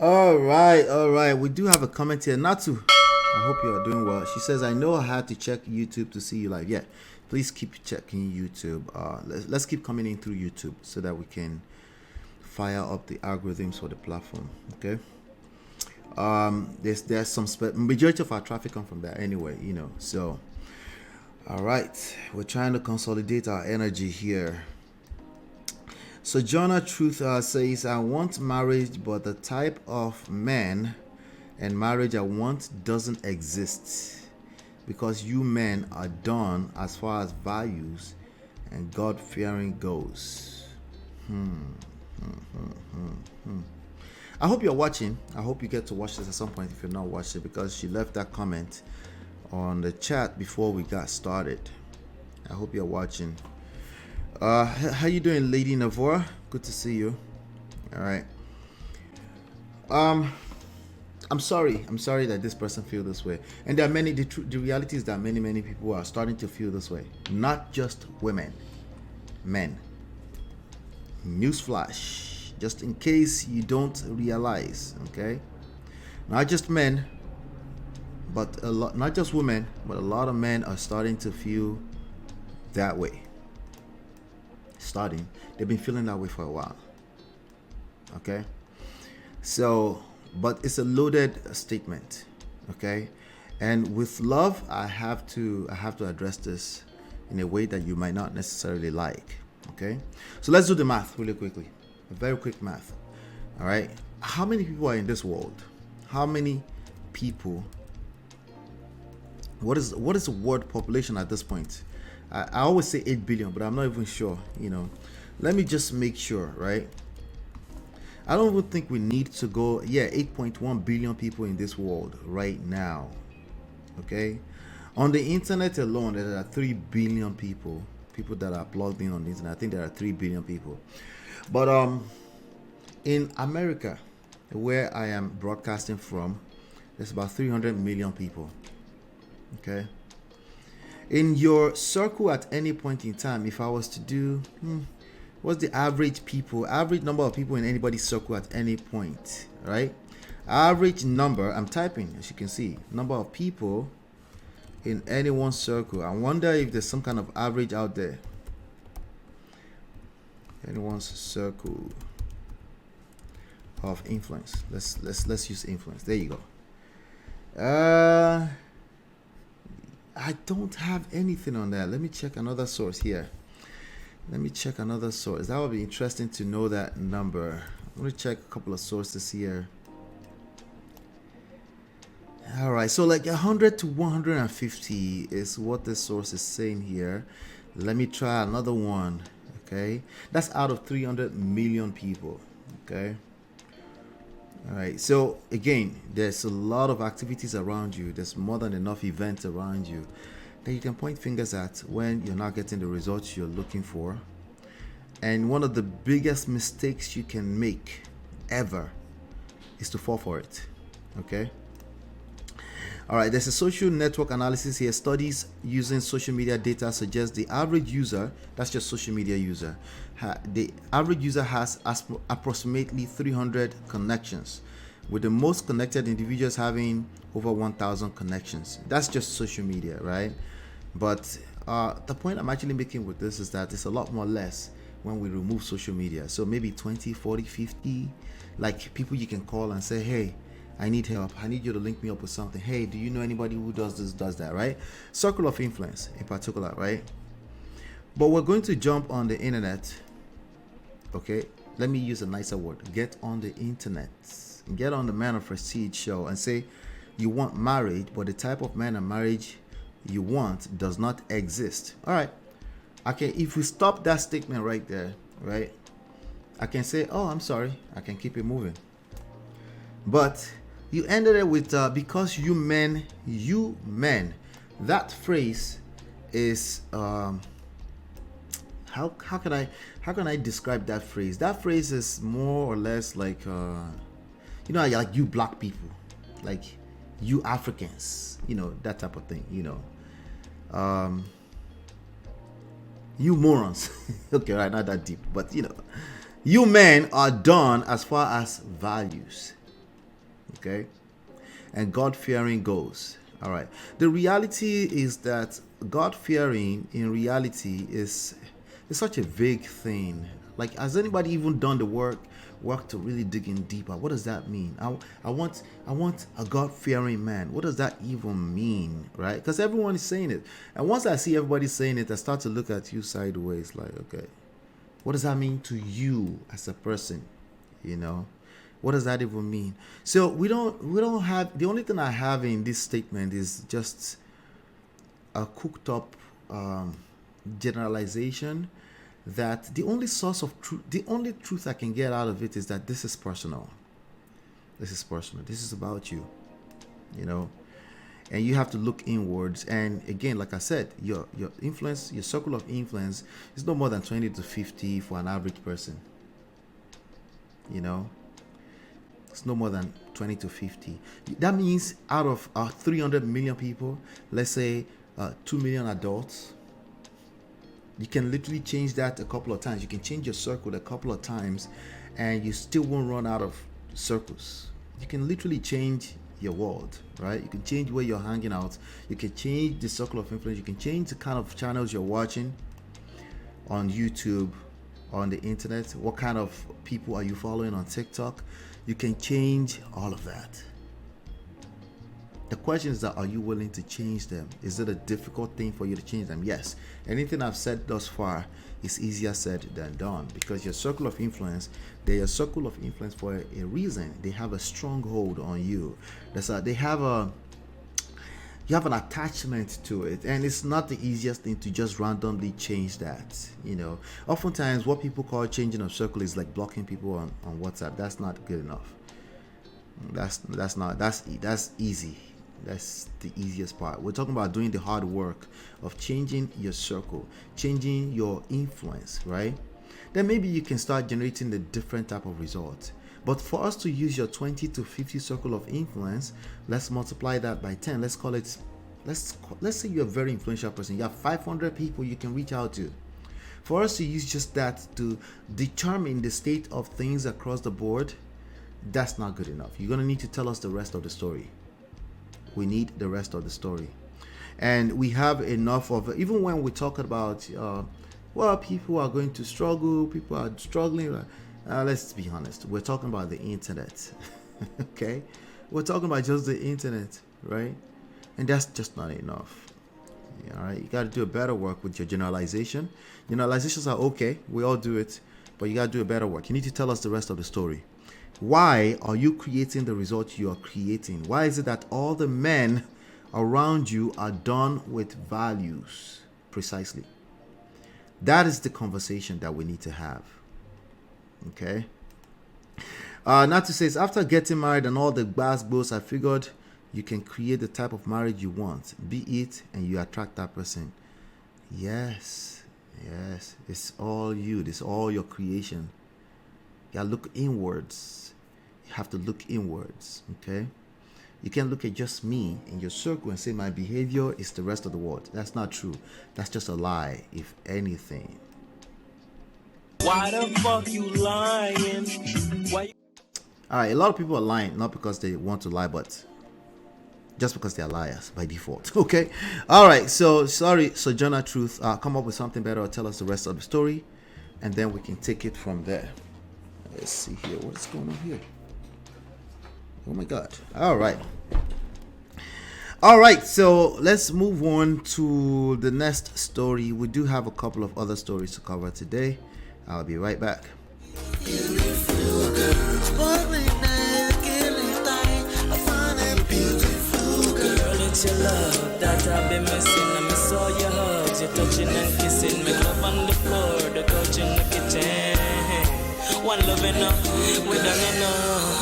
All right. We do have a comment here. Natu, I hope you are doing well. She says, I know I had to check YouTube to see you live. Yeah, please keep checking YouTube. Let's keep coming in through YouTube so that we can fire up the algorithms for the platform. Okay. There's some majority of our traffic come from there anyway. So, all right, we're trying to consolidate our energy here. So Jonah Truth says, I want marriage, but the type of man and marriage I want doesn't exist because you men are done as far as values and God-fearing goes. I hope you're watching. I hope you get to watch this at some point if you're not watching, because she left that comment on the chat before we got started. I hope you're watching. How you doing, Lady Navora? Good to see you. All right. I'm sorry that this person feel this way, and there are many. The reality is that many people are starting to feel this way. Not just women, men. Newsflash, just in case you don't realize. Okay, not just men, but a lot. Not just women, but a lot of men are starting to feel that way. They've been feeling that way for a while. Okay, so, but it's a loaded statement. Okay, and with love, I have to address this in a way that you might not necessarily like. Okay, so let's do the math really quickly, a very quick math. All right, how many people are in this world? How many people? What is the world population at this point? I always say 8 billion, but I'm not even sure. Let me just make sure, right? I don't even think we need to go. Yeah, 8.1 billion people in this world right now. Okay, on the internet alone, there are 3 billion people that are plugged in on the internet. I think there are 3 billion people. But in America, where I am broadcasting from, there's about 300 million people. Okay. In your circle at any point in time, if I was to do, what's the average number of people in anybody's circle at any point, right? Average number, I'm typing, as you can see, number of people in anyone's circle. I wonder if there's some kind of average out there. Anyone's circle of influence. Let's use influence. There you go. I don't have anything on that. Let me check another source here. That would be interesting to know that number. I'm going to check a couple of sources here. All right, so like 100 to 150 is what this source is saying here. Let me try another one. Okay, that's out of 300 million people. Okay. All right, so again, there's a lot of activities around you. There's more than enough events around you that you can point fingers at when you're not getting the results you're looking for. And one of the biggest mistakes you can make ever is to fall for it. Okay. All right, there's a social network analysis here. Studies using social media data suggest the average user, that's just social media user, the average user has approximately 300 connections, with the most connected individuals having over 1,000 connections. That's just social media, right? But the point I'm actually making with this is that it's a lot more less when we remove social media. So maybe 20, 40, 50, like people you can call and say, hey, I need help. I need you to link me up with something. Hey, do you know anybody who does this, does that, right? Circle of influence in particular, right? But we're going to jump on the internet. Okay, let me use a nicer word. Get on the internet. Get on the Man of Prestige show and say you want marriage, but the type of man and marriage you want does not exist. All right. Okay, if we stop that statement right there, right, I can say, oh, I'm sorry. I can keep it moving. But you ended it with because you men, that phrase is how can I describe that phrase? That phrase is more or less like like you black people, like you Africans, that type of thing, you morons. Okay, right, not that deep, but you men are done as far as values. Okay? And God-fearing goes. All right. The reality is that God-fearing in reality is such a vague thing. Like, has anybody even done the work to really dig in deeper? What does that mean? I want a God-fearing man. What does that even mean, right? Because everyone is saying it. And once I see everybody saying it, I start to look at you sideways like, okay, what does that mean to you as a person? You know? What does that even mean? So we don't have, the only thing I have in this statement is just a cooked up generalization that the only source of truth, the only truth I can get out of it is that this is personal. This is personal. This is about you, you know, and you have to look inwards. And again, like I said, your influence, your circle of influence is no more than 20 to 50 for an average person. You know, it's no more than 20 to 50. That means out of 300 million people, let's say 2 million adults, you can literally change that a couple of times. You can change your circle a couple of times and you still won't run out of circles. You can literally change your world, right? You can change where you're hanging out. You can change the circle of influence. You can change the kind of channels you're watching on YouTube, on the internet. What kind of people are you following on TikTok? You can change all of that. The question is that, are you willing to change them? Is it a difficult thing for you to change them? Yes. Anything I've said thus far is easier said than done, because your circle of influence, they're a circle of influence for a reason. They have a stronghold on you. You have an attachment to it, and it's not the easiest thing to just randomly change that. You know, oftentimes what people call changing of circle is like blocking people on WhatsApp. That's not good enough. That's easy. That's the easiest part. We're talking about doing the hard work of changing your circle, changing your influence, right? Then maybe you can start generating a different type of result. But for us to use your 20 to 50 circle of influence, let's multiply that by 10. Let's call it, let's say you're a very influential person. You have 500 people you can reach out to. For us to use just that to determine the state of things across the board, that's not good enough. You're going to need to tell us the rest of the story. We need the rest of the story. And we have enough of, even when we talk about, well, people are going to struggle, people are struggling. Let's be honest. We're talking about the internet. Okay? We're talking about just the internet, right? And that's just not enough. All right? You got to do a better work with your generalization. Generalizations are okay. We all do it. But you got to do a better work. You need to tell us the rest of the story. Why are you creating the results you are creating? Why is it that all the men around you are done with values? Precisely. That is the conversation that we need to have. Okay? Not to say it's after getting married and all the gbas, I figured you can create the type of marriage you want. Be it and you attract that person. Yes. It's all you. It's all your creation. You gotta look inwards. You have to look inwards, okay? You can't look at just me in your circle and say my behavior is the rest of the world. That's not true. That's just a lie, if anything. Why the fuck you lying? Why? All right, a lot of people are lying, not because they want to lie, but just because they're liars by default, okay? All right, so sorry, Sojourner Truth. Come up with something better or tell us the rest of the story, and then we can take it from there. Let's see here. What's going on here? Oh my God. All right. So let's move on to the next story. We do have a couple of other stories to cover today. I'll be right back. It's your love that I've been missing. I miss all your hugs, your touching and kissing. Me love on the floor, the couch in the kitchen. One love enough, we done enough.